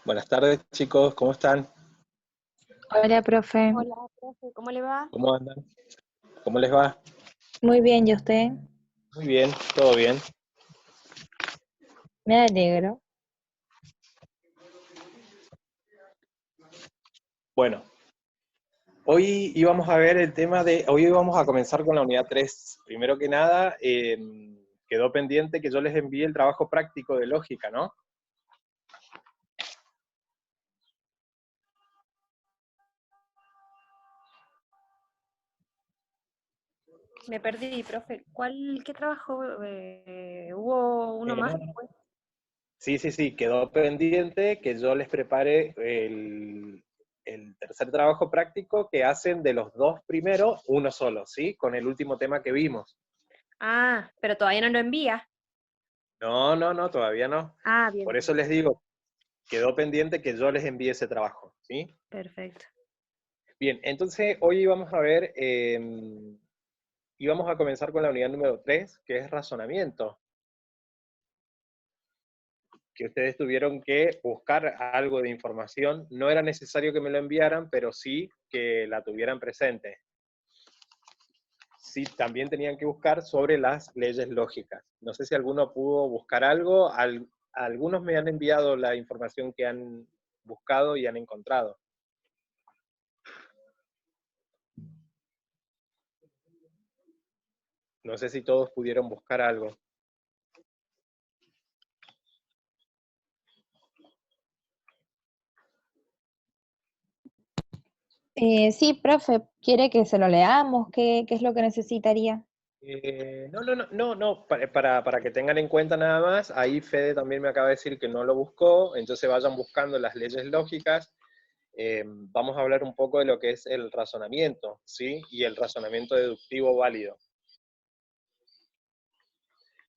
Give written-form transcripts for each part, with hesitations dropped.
Buenas tardes, chicos, ¿cómo están? Hola, profe. Hola, profe, ¿cómo le va? ¿Cómo andan? ¿Cómo les va? Muy bien, ¿y usted? Muy bien, todo bien. Me alegro. Bueno, hoy íbamos a comenzar con la unidad 3. Primero que nada, quedó pendiente que yo les envíe el trabajo práctico de lógica, ¿no? Me perdí, profe. ¿Qué trabajo? ¿Hubo uno más No. después? Sí, quedó pendiente que yo les prepare el tercer trabajo práctico que hacen de los dos primeros, uno solo, ¿sí? Con el último tema que vimos. Ah, pero todavía no lo envía. No, todavía no. Ah, bien, Por bien. eso les digo, quedó pendiente que yo les envíe ese trabajo, ¿sí? Perfecto. Bien, entonces hoy vamos a ver, y vamos a comenzar con la unidad número 3, que es razonamiento, que ustedes tuvieron que buscar algo de información. No era necesario que me lo enviaran, pero sí que la tuvieran presente. Sí, también tenían que buscar sobre las leyes lógicas. No sé si alguno pudo buscar algo. Algunos me han enviado la información que han buscado y han encontrado. No sé si todos pudieron buscar algo. Sí, profe, ¿quiere que se lo leamos? ¿Qué es lo que necesitaría? No, para que tengan en cuenta nada más, ahí Fede también me acaba de decir que no lo buscó, entonces vayan buscando las leyes lógicas. Vamos a hablar un poco de lo que es el razonamiento, ¿sí? Y el razonamiento deductivo válido.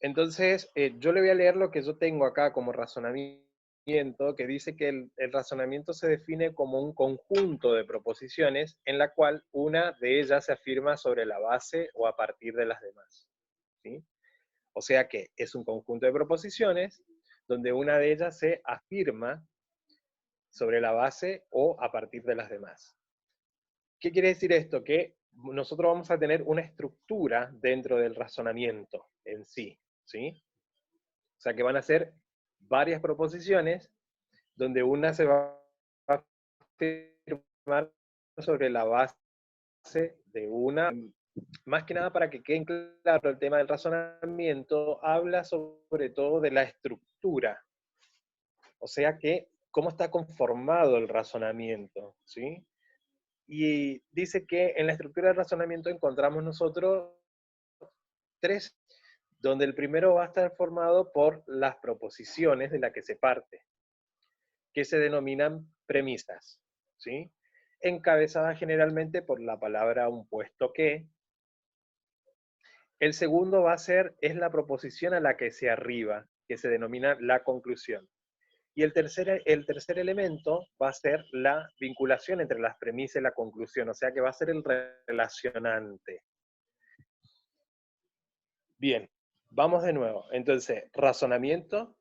Entonces, yo le voy a leer lo que yo tengo acá como razonamiento, que dice que el razonamiento se define como un conjunto de proposiciones en la cual una de ellas se afirma sobre la base o a partir de las demás, ¿sí? O sea que es un conjunto de proposiciones donde una de ellas se afirma sobre la base o a partir de las demás. ¿Qué quiere decir esto? Que nosotros vamos a tener una estructura dentro del razonamiento en sí, ¿sí? O sea que van a ser varias proposiciones donde una se va a afirmar sobre la base de una. Más que nada para que quede claro el tema del razonamiento, habla sobre todo de la estructura, o sea que cómo está conformado el razonamiento, ¿sí? Y dice que en la estructura del razonamiento encontramos nosotros tres, donde el primero va a estar formado por las proposiciones de las que se parte, que se denominan premisas, ¿sí? Encabezadas generalmente por la palabra un puesto que. El segundo es la proposición a la que se arriba, que se denomina la conclusión. Y el tercer elemento va a ser la vinculación entre las premisas y la conclusión, o sea que va a ser el relacionante. Bien, vamos de nuevo. Entonces, razonamiento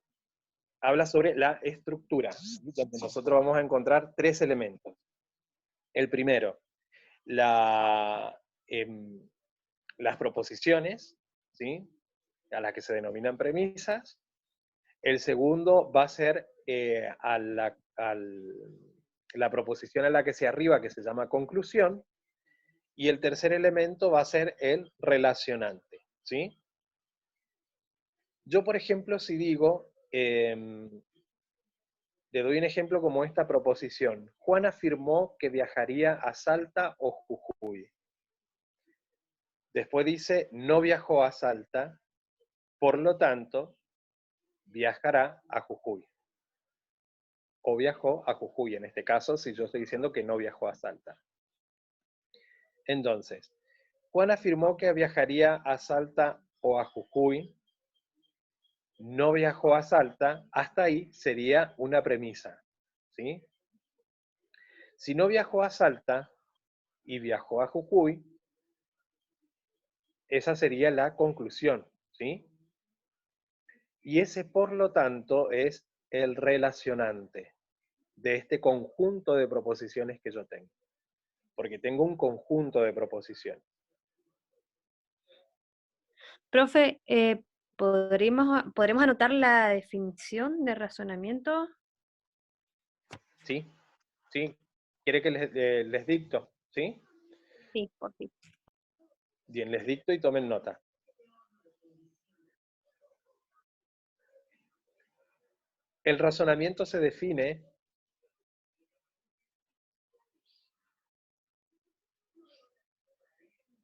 habla sobre la estructura, donde nosotros vamos a encontrar tres elementos. El primero, la, em, las proposiciones, ¿sí? A las que se denominan premisas. El segundo va a ser la proposición a la que se arriba, que se llama conclusión. Y el tercer elemento va a ser el relacionante, ¿sí? Yo, por ejemplo, si digo, le doy un ejemplo como esta proposición. Juan afirmó que viajaría a Salta o Jujuy. Después dice, no viajó a Salta, por lo tanto, viajará a Jujuy. O viajó a Jujuy, en este caso, si yo estoy diciendo que no viajó a Salta. Entonces, Juan afirmó que viajaría a Salta o a Jujuy, no viajó a Salta, hasta ahí sería una premisa, ¿sí? Si no viajó a Salta y viajó a Jujuy, esa sería la conclusión, ¿sí? Y ese, por lo tanto, es el relacionante. de este conjunto de proposiciones que yo tengo. Porque tengo un conjunto de proposiciones. Profe, ¿podremos anotar la definición de razonamiento? ¿Sí? ¿Sí? ¿Quiere que les dicto? ¿Sí? Sí, por fin. Bien, les dicto y tomen nota. El razonamiento se define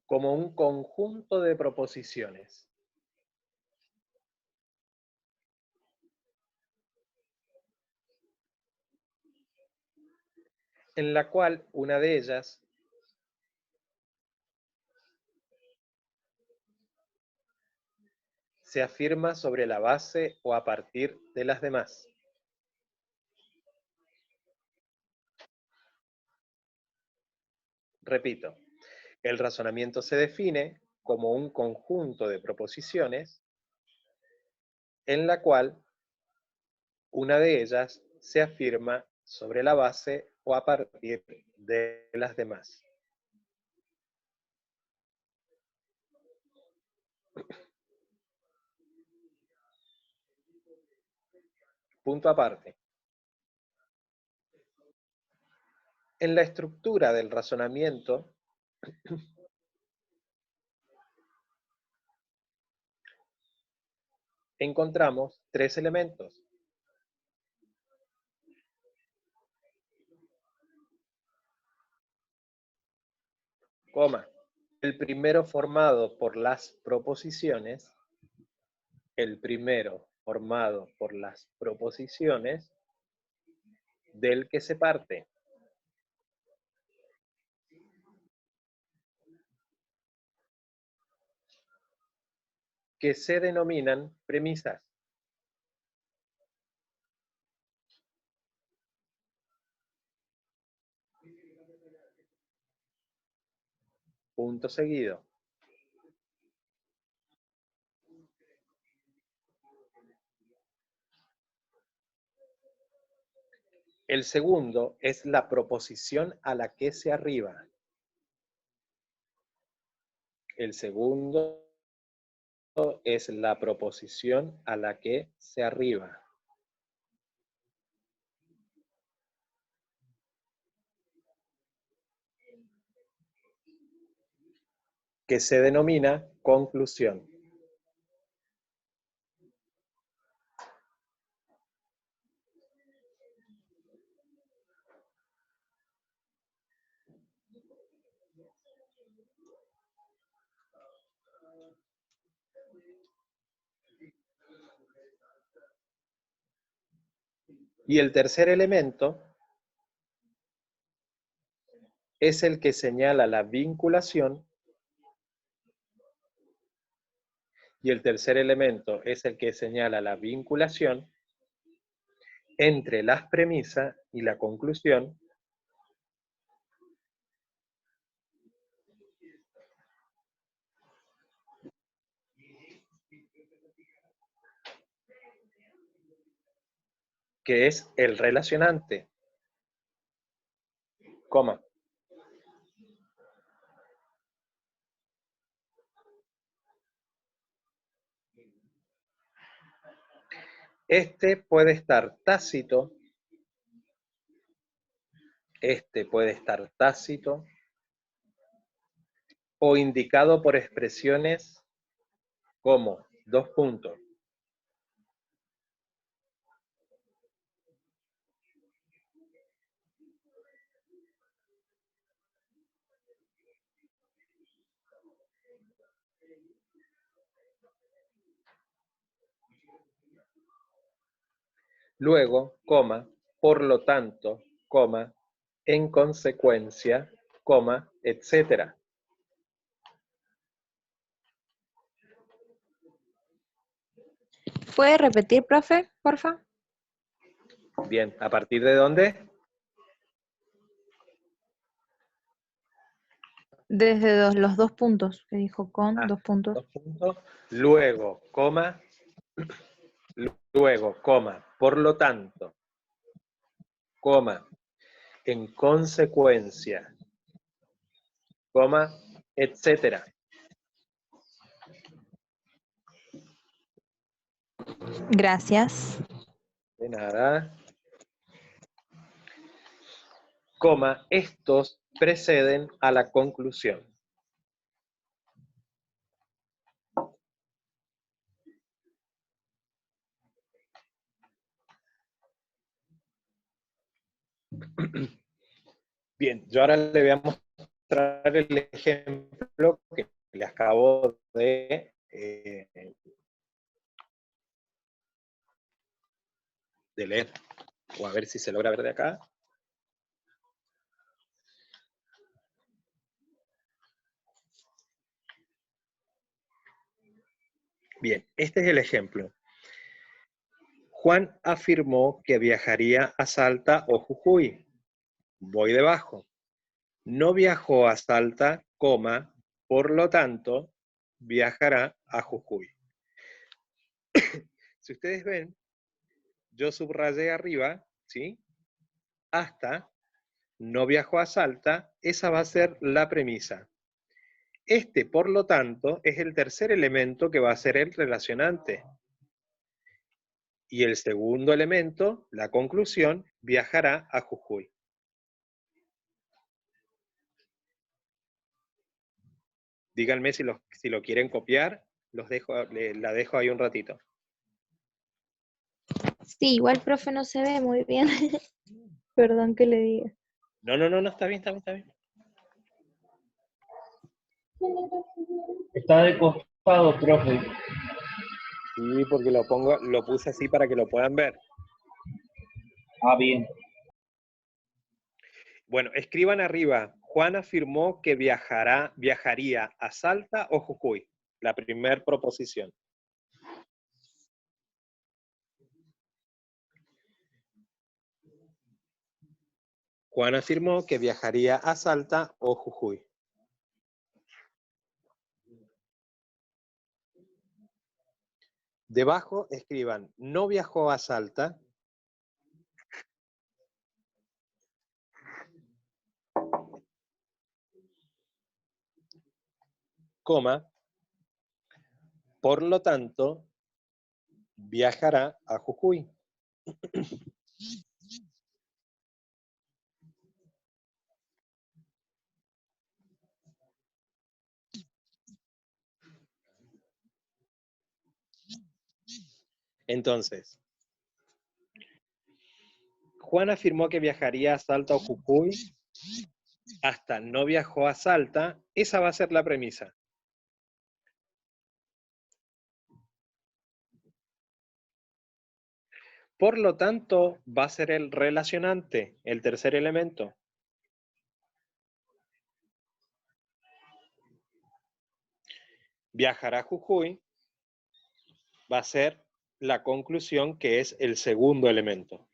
como un conjunto de proposiciones en la cual una de ellas se afirma sobre la base o a partir de las demás. Repito, el razonamiento se define como un conjunto de proposiciones en la cual una de ellas se afirma sobre la base o a partir de las demás. Punto aparte. En la estructura del razonamiento encontramos tres elementos. Coma. El primero formado por las proposiciones, del que se parte. Que se denominan premisas. Punto seguido. El segundo es la proposición a la que se arriba. El segundo es la proposición a la que se arriba. Que se denomina conclusión. Y el tercer elemento es el que señala la vinculación. Y el tercer elemento es el que señala la vinculación entre las premisas y la conclusión, que es el relacionante, coma. Este puede estar tácito o indicado por expresiones como, dos puntos. Luego, coma, por lo tanto, coma, en consecuencia, coma, etcétera. ¿Puede repetir, profe, porfa? Bien, ¿a partir de dónde? Desde los dos puntos que dijo con dos puntos. Dos puntos. Luego, coma, por lo tanto, coma, en consecuencia, coma, etcétera. Gracias. De nada. Coma, estos preceden a la conclusión. Bien, yo ahora le voy a mostrar el ejemplo que le acabo de leer. O a ver si se logra ver de acá. Bien, este es el ejemplo. Juan afirmó que viajaría a Salta o Jujuy. Voy debajo. No viajó a Salta, coma, por lo tanto, viajará a Jujuy. Si ustedes ven, yo subrayé arriba, ¿sí? Hasta, no viajó a Salta, esa va a ser la premisa. Este, por lo tanto, es el tercer elemento que va a ser el relacionante. Y el segundo elemento, la conclusión, viajará a Jujuy. Díganme si lo quieren copiar, la dejo ahí un ratito. Sí, igual, profe, no se ve muy bien. Perdón que le diga. No, está bien, está bien. Está de costado, profe. Sí, porque lo puse así para que lo puedan ver. Ah, bien. Bueno, escriban arriba. Juan afirmó que viajaría a Salta o Jujuy. La primera proposición. Juan afirmó que viajaría a Salta o Jujuy. Debajo escriban, no viajó a Salta. Coma. Por lo tanto, viajará a Jujuy. Entonces, Juan afirmó que viajaría a Salta o Jujuy. Hasta no viajó a Salta. Esa va a ser la premisa. Por lo tanto, va a ser el relacionante, el tercer elemento. Viajará a Jujuy va a ser la conclusión, que es el segundo elemento.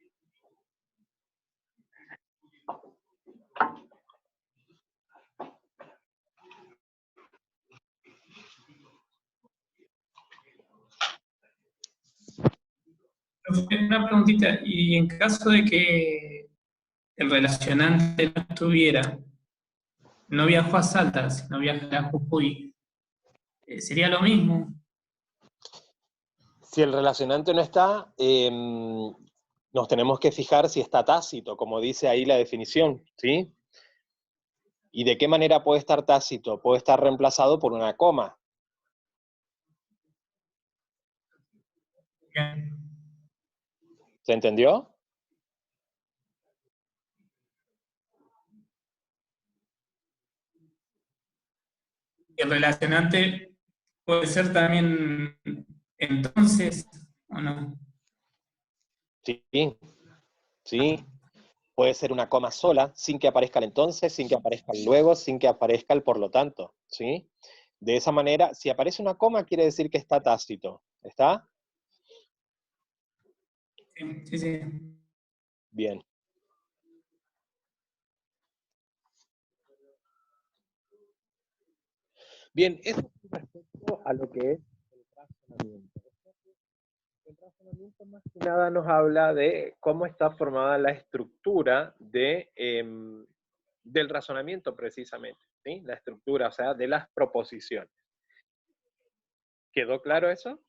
Una preguntita, y en caso de que el relacionante no estuviera, no viajó a Salta, sino viajó a Jujuy, ¿sería lo mismo? Si el relacionante no está, nos tenemos que fijar si está tácito, como dice ahí la definición, ¿sí? ¿Y de qué manera puede estar tácito? Puede estar reemplazado por una coma. Bien. ¿Se entendió? El relacionante puede ser también entonces, ¿o no? Sí, sí. Puede ser una coma sola, sin que aparezca el entonces, sin que aparezca el luego, sin que aparezca el por lo tanto, ¿sí? De esa manera, si aparece una coma, quiere decir que está tácito. ¿Está? Sí, sí. Bien. Bien, eso es respecto a lo que es el razonamiento. El razonamiento más que nada nos habla de cómo está formada la estructura del razonamiento precisamente, ¿sí? La estructura, o sea, de las proposiciones. ¿Quedó claro eso?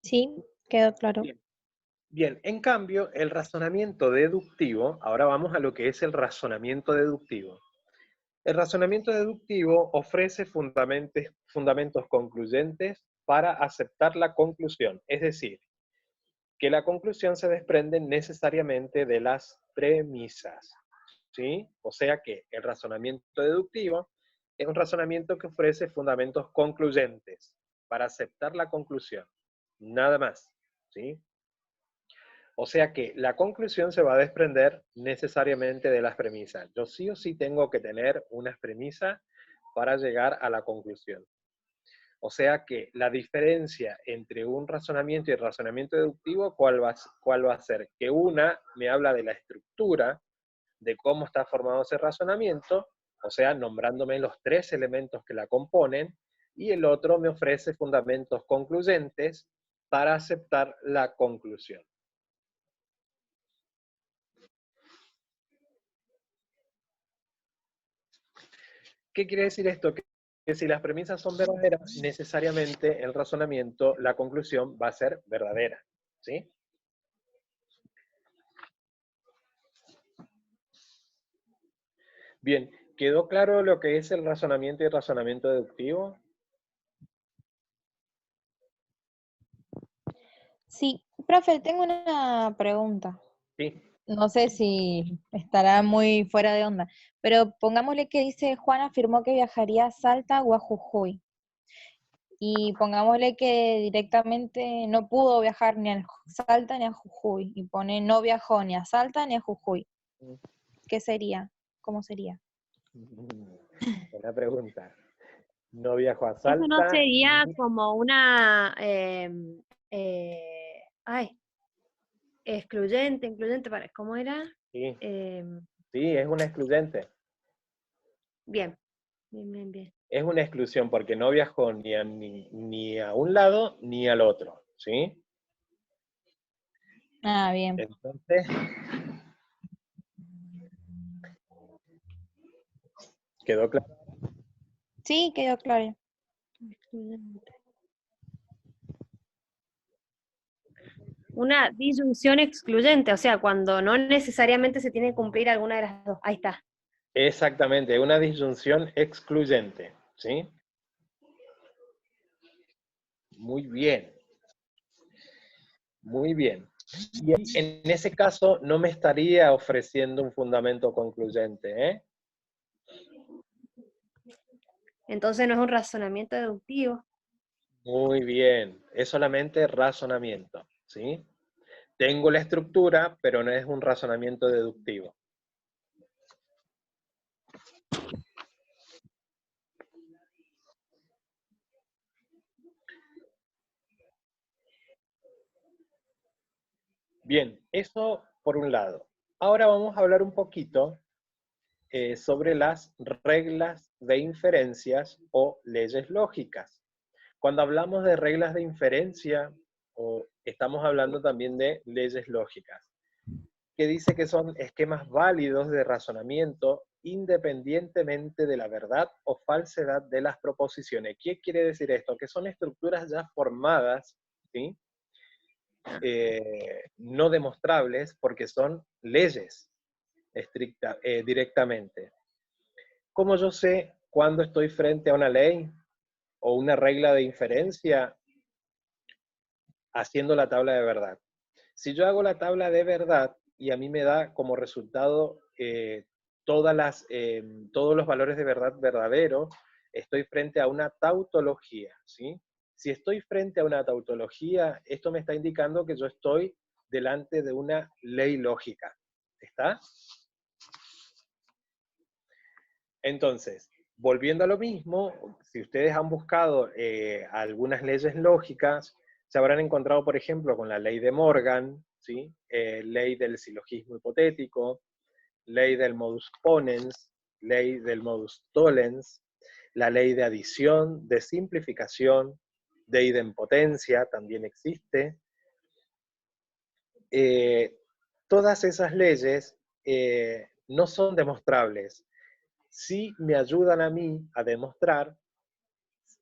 Sí, quedó claro. Bien. Bien, en cambio, el razonamiento deductivo, ahora vamos a lo que es el razonamiento deductivo. El razonamiento deductivo ofrece fundamentos concluyentes para aceptar la conclusión, es decir, que la conclusión se desprende necesariamente de las premisas, ¿sí? O sea que el razonamiento deductivo es un razonamiento que ofrece fundamentos concluyentes para aceptar la conclusión, nada más, ¿sí? O sea que la conclusión se va a desprender necesariamente de las premisas. Yo sí o sí tengo que tener unas premisas para llegar a la conclusión. O sea que la diferencia entre un razonamiento y el razonamiento deductivo, ¿cuál va a ser? Que una me habla de la estructura, de cómo está formado ese razonamiento, o sea, nombrándome los tres elementos que la componen, y el otro me ofrece fundamentos concluyentes para aceptar la conclusión. ¿Qué quiere decir esto? Que si las premisas son verdaderas, necesariamente el razonamiento, la conclusión va a ser verdadera, ¿sí? Bien, ¿quedó claro lo que es el razonamiento y el razonamiento deductivo? Sí, profe, tengo una pregunta. Sí. No sé si estará muy fuera de onda, pero pongámosle que dice Juan afirmó que viajaría a Salta o a Jujuy. Y pongámosle que directamente no pudo viajar ni a Salta ni a Jujuy. Y pone no viajó ni a Salta ni a Jujuy. ¿Qué sería? ¿Cómo sería? Buena pregunta. No viajo a Eso no Salta. sería ni- como una, incluyente, ¿cómo era? Sí, Em, sí, es una excluyente. bien, bien, bien, bien. Es una exclusión porque no viajó ni a un lado ni al otro, ¿sí? Ah, bien. Entonces, ¿quedó claro? Sí, quedó claro. Excluyente. Una disyunción excluyente, o sea, cuando no necesariamente se tiene que cumplir alguna de las dos. Ahí está. Exactamente, una disyunción excluyente, ¿sí? Muy bien, muy bien. Y en ese caso no me estaría ofreciendo un fundamento concluyente, ¿eh? Entonces no es un razonamiento deductivo. Muy bien, es solamente razonamiento, ¿sí? Tengo la estructura, pero no es un razonamiento deductivo. Bien, eso por un lado. Ahora vamos a hablar un poquito sobre las reglas de inferencias o leyes lógicas. Cuando hablamos de reglas de inferencia, estamos hablando también de leyes lógicas, que dice que son esquemas válidos de razonamiento independientemente de la verdad o falsedad de las proposiciones. ¿Qué quiere decir esto? Que son estructuras ya formadas, ¿sí? No demostrables porque son leyes directamente. ¿Cómo yo sé cuándo estoy frente a una ley o una regla de inferencia? Haciendo la tabla de verdad. Si yo hago la tabla de verdad y a mí me da como resultado todos los valores de verdad verdaderos, estoy frente a una tautología, ¿sí? Si estoy frente a una tautología, esto me está indicando que yo estoy delante de una ley lógica. ¿Está? Entonces, volviendo a lo mismo, si ustedes han buscado algunas leyes lógicas, se habrán encontrado, por ejemplo, con la ley de Morgan, ¿sí? Ley del silogismo hipotético, ley del modus ponens, ley del modus tollens. La ley de adición, de simplificación, de idempotencia también existe. Todas esas leyes no son demostrables. Sí me ayudan a mí a demostrar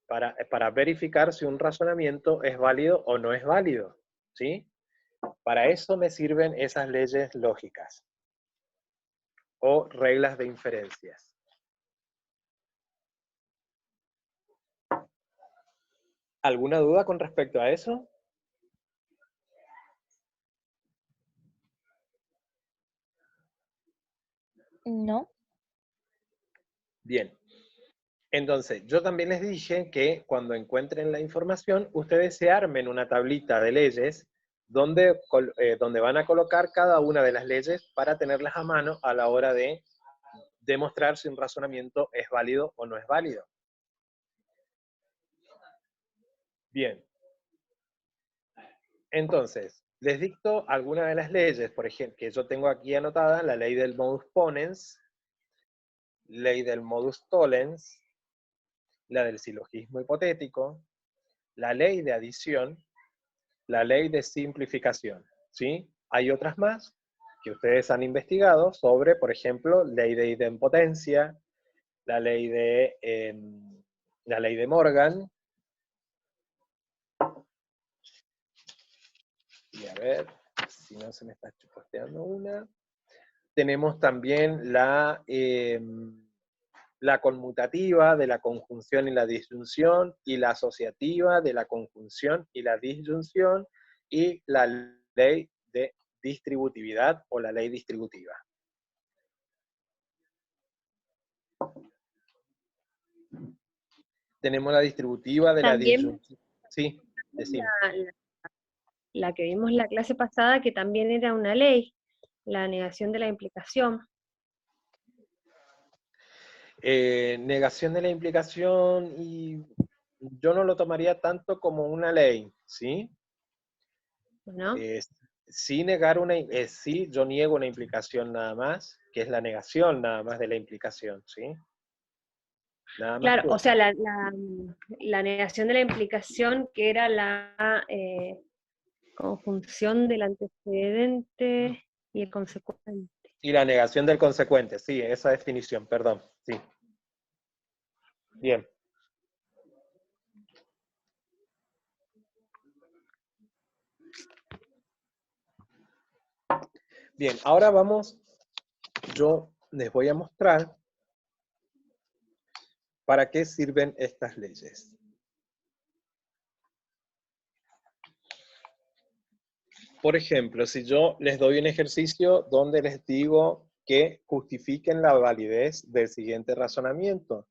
para verificar si un razonamiento es válido o no es válido, ¿sí? Para eso me sirven esas leyes lógicas o reglas de inferencias. ¿Alguna duda con respecto a eso? No. Bien. Entonces, yo también les dije que cuando encuentren la información, ustedes se armen una tablita de leyes donde van a colocar cada una de las leyes para tenerlas a mano a la hora de demostrar si un razonamiento es válido o no es válido. Bien. Entonces, les dicto alguna de las leyes, por ejemplo, que yo tengo aquí anotada, la ley del modus ponens, ley del modus tollens, la del silogismo hipotético, la ley de adición, la ley de simplificación, ¿sí? Hay otras más que ustedes han investigado sobre, por ejemplo, ley de idempotencia, la ley de Morgan. Y a ver, si no se me está chupoteando una. Tenemos también la conmutativa de la conjunción y la disyunción, y la asociativa de la conjunción y la disyunción, y la ley de distributividad o la ley distributiva. Tenemos la distributiva de También la disyunción. Sí, decime. la que vimos la clase pasada, que también era una ley, la negación de la implicación. Negación de la implicación, y yo no lo tomaría tanto como una ley, ¿sí? ¿No? Sí negar sí, yo niego una implicación nada más, que es la negación nada más de la implicación, ¿sí? Nada más Claro, que o eso. sea, la negación de la implicación, que era la conjunción del antecedente y el consecuente. Y la negación del consecuente, sí, esa definición, perdón, sí. Bien. Bien, ahora yo les voy a mostrar para qué sirven estas leyes. Por ejemplo, si yo les doy un ejercicio donde les digo que justifiquen la validez del siguiente razonamiento.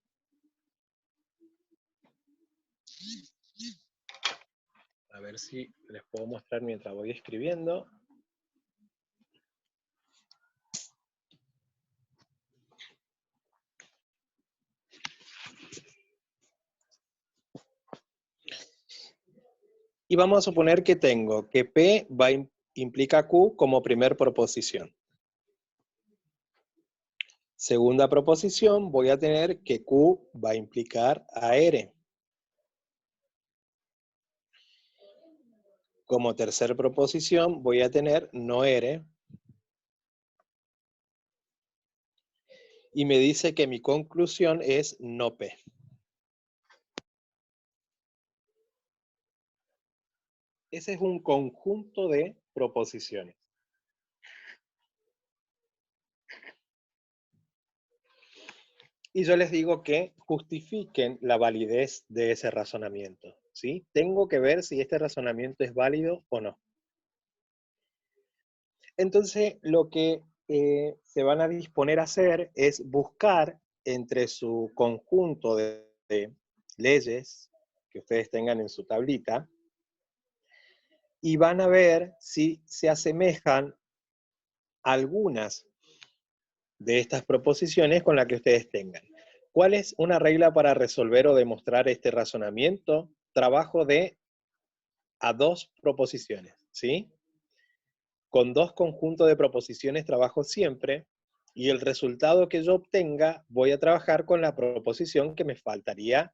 A ver si les puedo mostrar mientras voy escribiendo. Y vamos a suponer que tengo que P implica Q como primer proposición. Segunda proposición, voy a tener que Q va a implicar a R. Como tercera proposición, voy a tener no R. Y me dice que mi conclusión es no P. Ese es un conjunto de proposiciones. Y yo les digo que justifiquen la validez de ese razonamiento, ¿sí? Tengo que ver si este razonamiento es válido o no. Entonces, lo que se van a disponer a hacer es buscar entre su conjunto de leyes que ustedes tengan en su tablita, y van a ver si se asemejan algunas de estas proposiciones con las que ustedes tengan. ¿Cuál es una regla para resolver o demostrar este razonamiento? Trabajo a dos proposiciones, ¿sí? Con dos conjuntos de proposiciones trabajo siempre, Y el resultado que yo obtenga, voy a trabajar con la proposición que me faltaría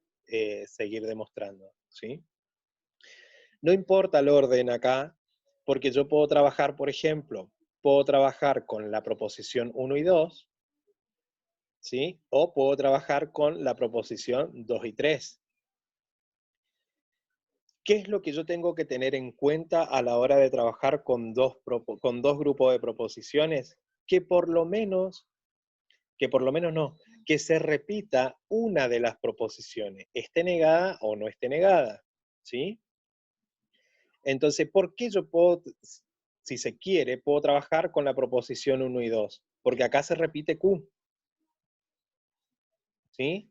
seguir demostrando, ¿sí? No importa el orden acá, porque yo puedo trabajar, por ejemplo, puedo trabajar con la proposición 1 y 2, ¿sí? O puedo trabajar con la proposición 2 y 3. ¿Qué es lo que yo tengo que tener en cuenta a la hora de trabajar con dos grupos de proposiciones? Que por lo menos no, que se repita una de las proposiciones, esté negada o no esté negada, ¿sí? Entonces, ¿por qué yo puedo, si se quiere, puedo trabajar con la proposición 1 y 2? Porque acá se repite Q, ¿sí?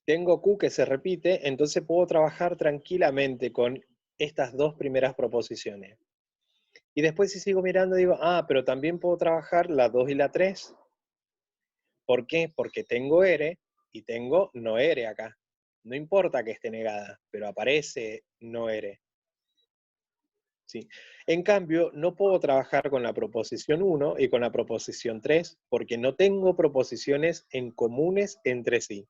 Tengo Q que se repite, entonces puedo trabajar tranquilamente con estas dos primeras proposiciones. Y después si sigo mirando digo, pero también puedo trabajar la 2 y la 3. ¿Por qué? Porque tengo R y tengo no R acá. No importa que esté negada, pero aparece no R. ¿Sí? En cambio, no puedo trabajar con la proposición 1 y con la proposición 3 porque no tengo proposiciones en comunes entre sí.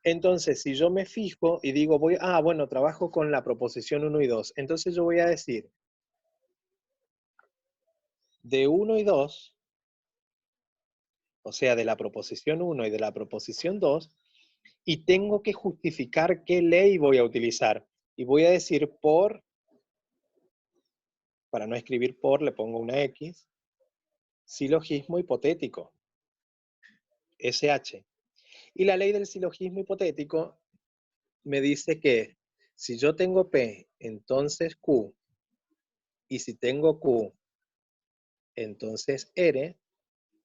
Entonces, si yo me fijo y digo, bueno, trabajo con la proposición 1 y 2, entonces yo voy a decir, de 1 y 2, o sea, de la proposición 1 y de la proposición 2, y tengo que justificar qué ley voy a utilizar. Y voy a decir para no escribir por, le pongo una X, silogismo hipotético, SH. Y la ley del silogismo hipotético me dice que si yo tengo P, entonces Q, y si tengo Q, entonces R,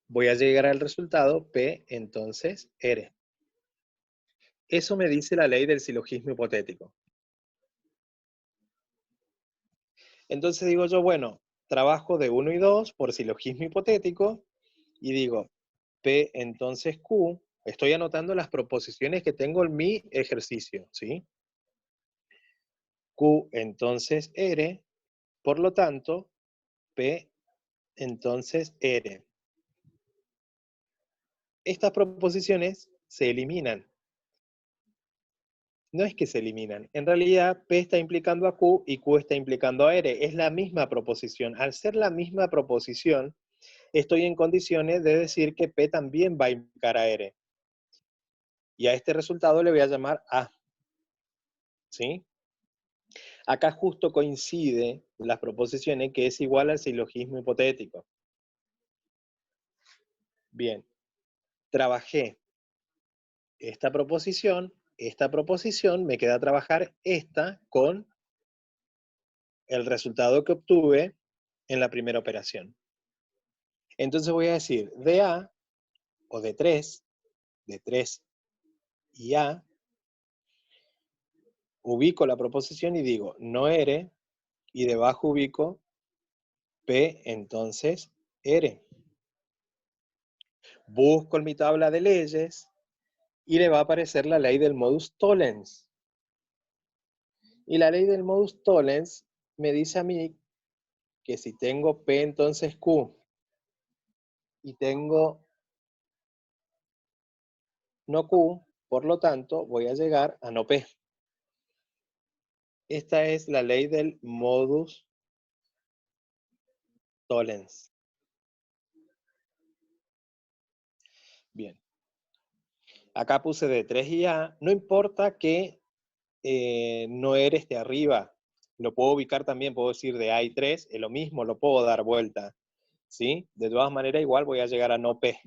voy a llegar al resultado P, entonces R. Eso me dice la ley del silogismo hipotético. Entonces digo yo, bueno, trabajo de 1 y 2 por silogismo hipotético, y digo, P entonces Q, estoy anotando las proposiciones que tengo en mi ejercicio, ¿sí? Q entonces R, por lo tanto, P entonces R. Estas proposiciones se eliminan. No es que se eliminan, en realidad P está implicando a Q y Q está implicando a R, es la misma proposición. Al ser la misma proposición, estoy en condiciones de decir que P también va a implicar a R. Y a este resultado le voy a llamar A. ¿Sí? Acá justo coincide las proposiciones que es igual al silogismo hipotético. Bien, trabajé esta proposición, me queda trabajar esta con el resultado que obtuve en la primera operación. Entonces voy a decir de A o de 3 y A, ubico la proposición y digo no R, y debajo ubico P, entonces R. Busco en mi tabla de leyes y le va a aparecer la ley del modus tollens. Y la ley del modus tollens me dice a mí que si tengo P, entonces Q, y tengo no Q, por lo tanto, voy a llegar a no P. Esta es la ley del modus tollens. Bien. Acá puse de 3 y A. No importa que no eres de arriba. Lo puedo ubicar también, puedo decir de A y 3, es lo mismo, lo puedo dar vuelta. ¿Sí? De todas maneras, igual voy a llegar a no P.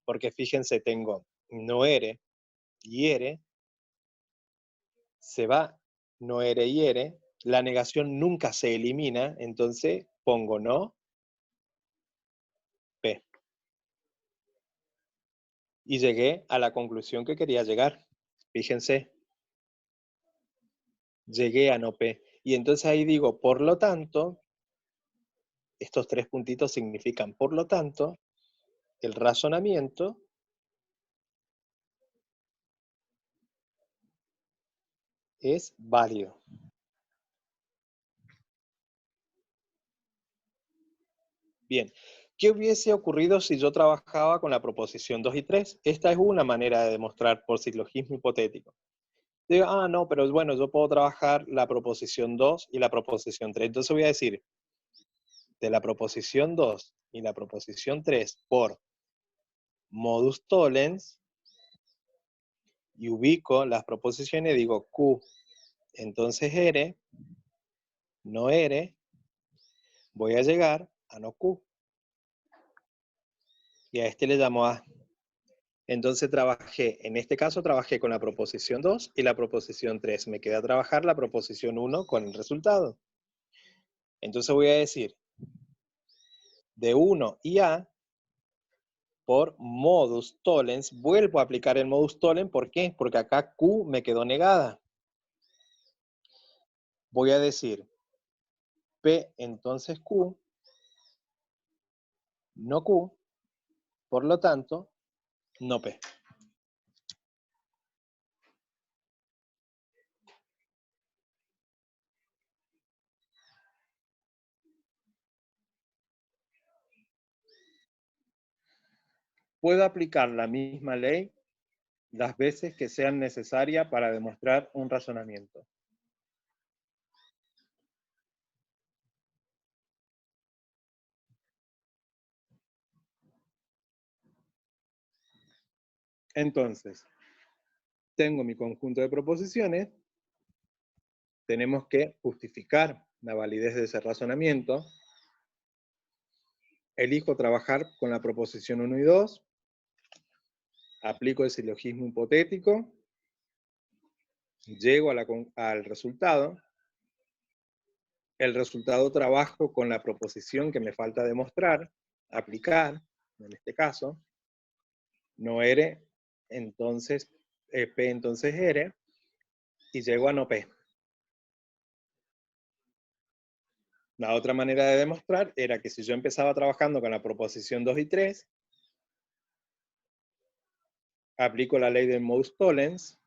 Porque fíjense, tengo no R y R. Se va no R y R. La negación nunca se elimina, entonces pongo no P. Y llegué a la conclusión que quería llegar. Fíjense, llegué a no P. Y entonces ahí digo, por lo tanto, estos 3 puntitos significan, por lo tanto, el razonamiento es válido. Bien, ¿Qué hubiese ocurrido si yo trabajaba con la proposición 2 y 3? Esta es una manera de demostrar por silogismo hipotético. Digo, no, pero bueno, yo puedo trabajar la proposición 2 y la proposición 3. Entonces voy a decir, de la proposición 2 y la proposición 3 por modus tollens, y ubico las proposiciones, digo Q, entonces R, no R, voy a llegar a no Q. Y a este le llamo A. Entonces en este caso trabajé con la proposición 2 y la proposición 3. Me queda trabajar la proposición 1 con el resultado. Entonces voy a decir, de 1 y A, por modus tollens, vuelvo a aplicar el modus tollens. ¿Por qué? Porque acá Q me quedó negada. Voy a decir, P entonces Q, no Q, por lo tanto, no P. Puedo aplicar la misma ley las veces que sean necesarias para demostrar un razonamiento. Entonces, tengo mi conjunto de proposiciones, tenemos que justificar la validez de ese razonamiento, elijo trabajar con la proposición 1 y 2, aplico el silogismo hipotético, llego al resultado, el resultado trabajo con la proposición que me falta demostrar, aplicar, en este caso, no R, entonces P entonces R, y llego a no P. La otra manera de demostrar era que si yo empezaba trabajando con la proposición 2 y 3, aplico la ley del modus tollens,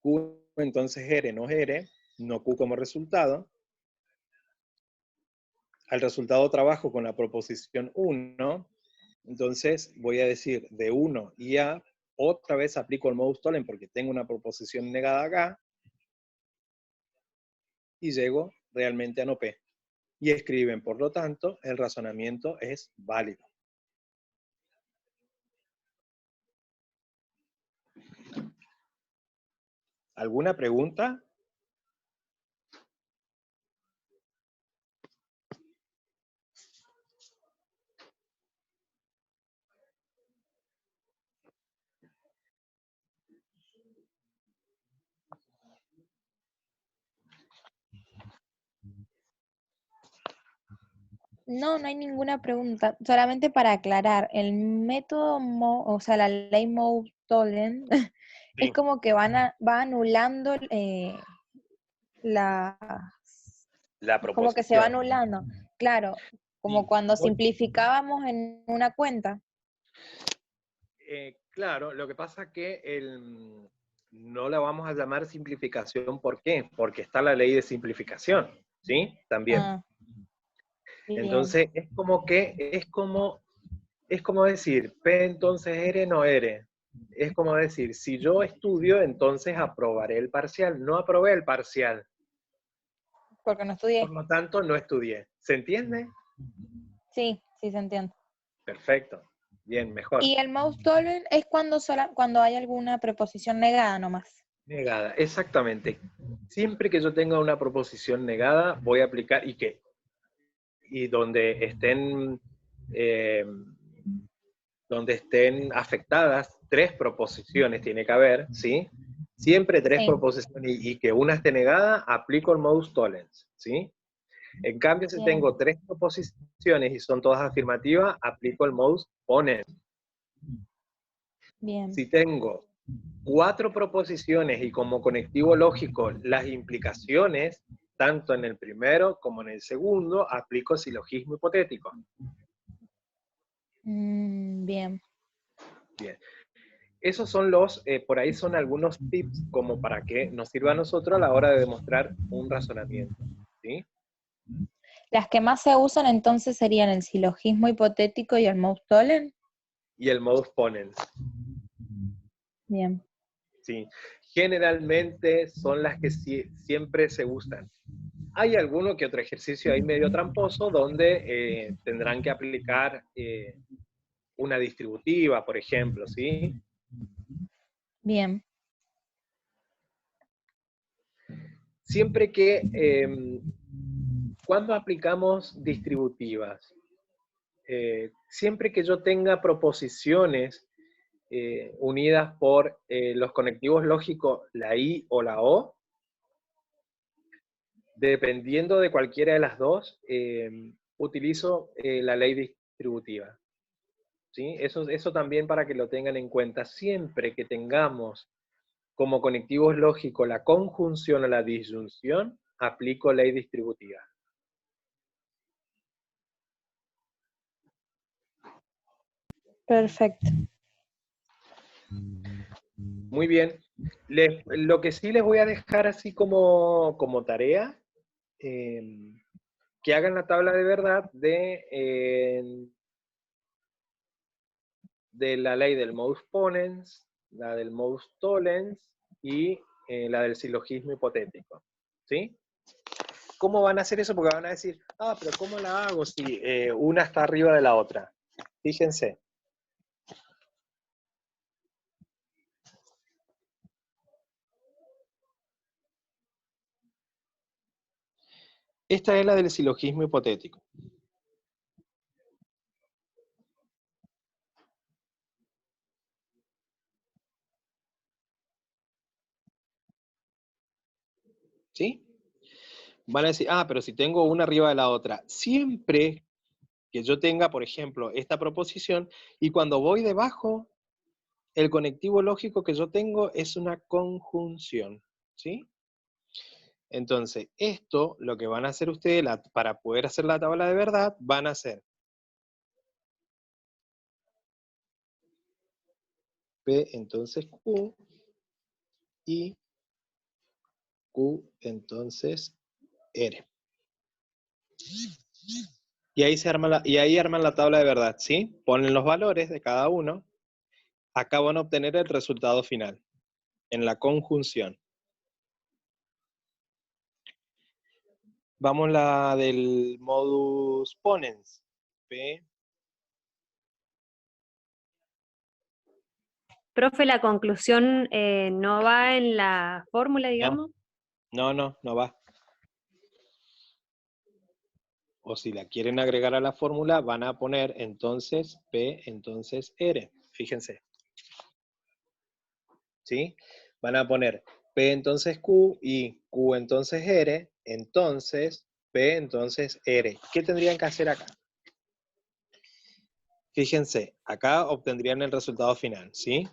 Q entonces R no R, no Q como resultado. Al resultado trabajo con la proposición 1, entonces voy a decir de 1 y A, otra vez aplico el modus tollens porque tengo una proposición negada acá, y llego realmente a no P. Y escriben, por lo tanto, el razonamiento es válido. ¿Alguna pregunta? No, no hay ninguna pregunta. Solamente para aclarar, el método, o sea, la ley Moe-Tollens, es Sí. como que va anulando la, La como que se va proposición. anulando. Claro, como Sí. cuando simplificábamos en una cuenta. Claro, lo que pasa que no la vamos a llamar simplificación. ¿Por qué? Porque está la ley de simplificación, ¿sí? También. Ah, bien. Entonces, es como decir, P entonces R no R. Es como decir, si yo estudio, entonces aprobaré el parcial. No aprobé el parcial. Porque no estudié. Por lo tanto, no estudié. ¿Se entiende? Sí, sí se entiende. Perfecto. Bien, mejor. Y el mouse tolerant es cuando hay alguna preposición negada nomás. Negada, exactamente. Siempre que yo tenga una proposición negada, voy a aplicar y donde estén afectadas 3 proposiciones, tiene que haber, ¿sí? Siempre 3 Sí. proposiciones y que una esté negada, aplico el modus tollens, ¿sí? En cambio, si Bien. tengo 3 proposiciones y son todas afirmativas, aplico el modus ponens. Bien. Si tengo 4 proposiciones y como conectivo lógico las implicaciones, tanto en el primero como en el segundo, aplico silogismo hipotético. Bien. Bien. Esos son por ahí son algunos tips como para que nos sirva a nosotros a la hora de demostrar un razonamiento, ¿sí? Las que más se usan entonces serían el silogismo hipotético y el most tollens. Y el modus ponens. Bien. ¿Sí? Generalmente son las que siempre se usan. Hay alguno que otro ejercicio ahí medio tramposo donde tendrán que aplicar una distributiva, por ejemplo, ¿sí? Bien. Siempre que, ¿cuándo aplicamos distributivas? Siempre que yo tenga proposiciones unidas por los conectivos lógicos, la I o la O, dependiendo de cualquiera de las dos, utilizo la ley distributiva. ¿Sí? Eso también para que lo tengan en cuenta. Siempre que tengamos como conectivos lógicos la conjunción o la disyunción, aplico ley distributiva. Perfecto. Muy bien. Lo que sí les voy a dejar así como tarea, que hagan la tabla de verdad de la ley del modus ponens, la del modus tollens y la del silogismo hipotético. ¿Sí? ¿Cómo van a hacer eso? Porque van a decir, pero ¿cómo la hago si una está arriba de la otra? Fíjense. Esta es la del silogismo hipotético. ¿Sí? Van a decir, pero si tengo una arriba de la otra. Siempre que yo tenga, por ejemplo, esta proposición, y cuando voy debajo, el conectivo lógico que yo tengo es una conjunción. ¿Sí? Entonces, esto, lo que van a hacer ustedes, para poder hacer la tabla de verdad, van a hacer P, entonces Q, y Q, entonces R. Y ahí, arman la tabla de verdad, ¿sí? Ponen los valores de cada uno. Acá van a obtener el resultado final, en la conjunción. Vamos la del modus ponens. P. Profe, la conclusión no va en la fórmula, digamos. No va. O si la quieren agregar a la fórmula, van a poner entonces P, entonces R. Fíjense. ¿Sí? Van a poner P entonces Q y Q entonces R, entonces P entonces R. ¿Qué tendrían que hacer acá? Fíjense, acá obtendrían el resultado final, ¿sí?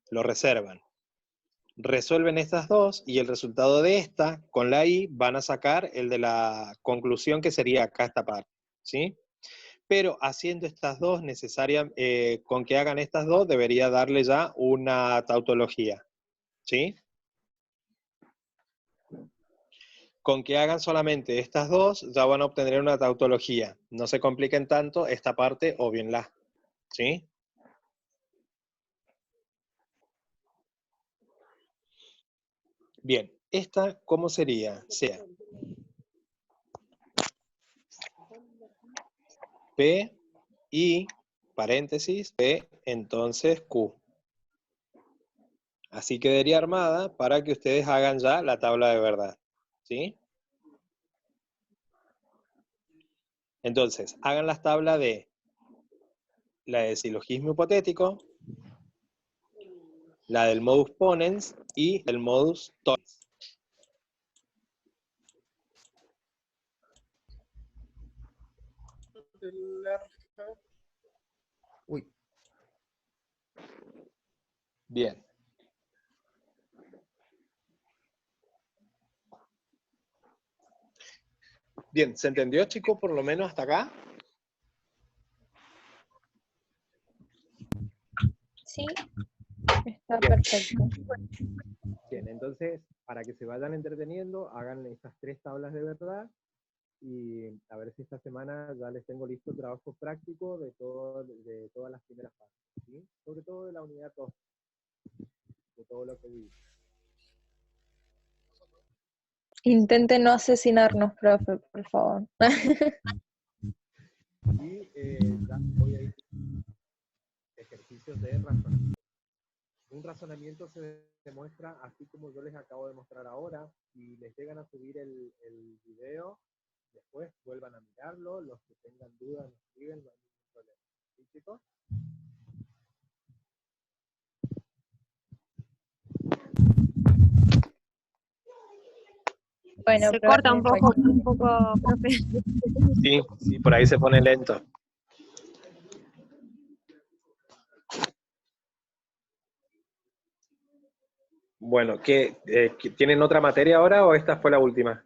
Lo reservan. Resuelven estas dos y el resultado de esta, con la I, van a sacar el de la conclusión que sería acá esta parte, ¿sí? Pero haciendo estas dos con que hagan estas dos, debería darle ya una tautología, ¿sí? Con que hagan solamente estas dos, ya van a obtener una tautología. No se compliquen tanto esta parte, obvienla, ¿sí? Bien, esta, ¿cómo sería? Sea P y, paréntesis, P, entonces Q. Así quedaría armada para que ustedes hagan ya la tabla de verdad, ¿sí? Entonces, hagan las tablas de la del silogismo hipotético, la del modus ponens y el modus tollens. Uy. Bien. Bien, ¿se entendió, chicos, por lo menos hasta acá? Sí, está perfecto. Bien, entonces, para que se vayan entreteniendo, hagan estas tres tablas de verdad y a ver si esta semana ya les tengo listo el trabajo práctico de todas las primeras partes, ¿sí? Sobre todo de la unidad 2, de todo lo que vi. Intenten no asesinarnos, profe, por favor. Y ya voy a ir ejercicios de razonamiento. Un razonamiento se demuestra así como yo les acabo de mostrar ahora. Si les llegan a subir el video, después vuelvan a mirarlo. Los que tengan dudas nos escriben, no hay ningún problema. ¿Sí, chicos? Bueno, Se profe, corta un poco, profe. Sí, por ahí se pone lento. Bueno, ¿tienen otra materia ahora o esta fue la última?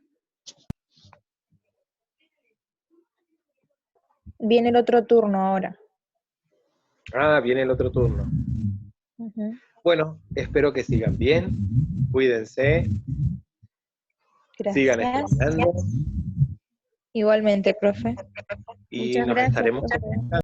viene el otro turno ahora. Ah, viene el otro turno. Ujú. Bueno, espero que sigan bien, cuídense, sigan Gracias. estudiando Igualmente, profe. y Muchas nos gracias, estaremos profe.